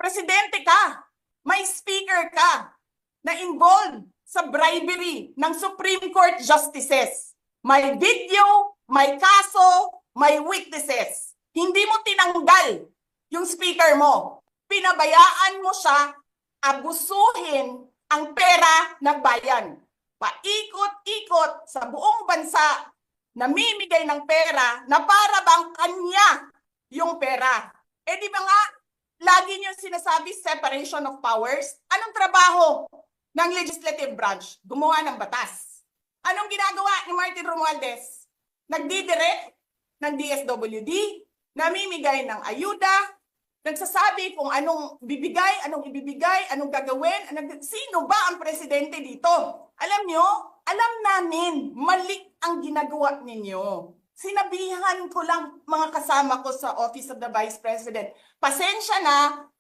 Presidente ka, may speaker ka na involved sa bribery ng Supreme Court justices. May video, may kaso, may witnesses. Hindi mo tinanggal yung speaker mo. Pinabayaan mo siya abusuhin ang pera ng bayan. Paikot-ikot sa buong bansa, namimigay ng pera na para bang kanya yung pera. Eh di ba nga, lagi niyo sinasabi separation of powers? Anong trabaho ng legislative branch? Gumawa ng batas. Anong ginagawa ni Martin Romualdez? Nagdidirect ng DSWD, namimigay ng ayuda, nagsasabi kung anong bibigay, anong ibibigay, anong gagawin, sino ba ang presidente dito? Alam nyo, alam namin, mali ang ginagawa ninyo. Sinabihan ko lang mga kasama ko sa Office of the Vice President, pasensya na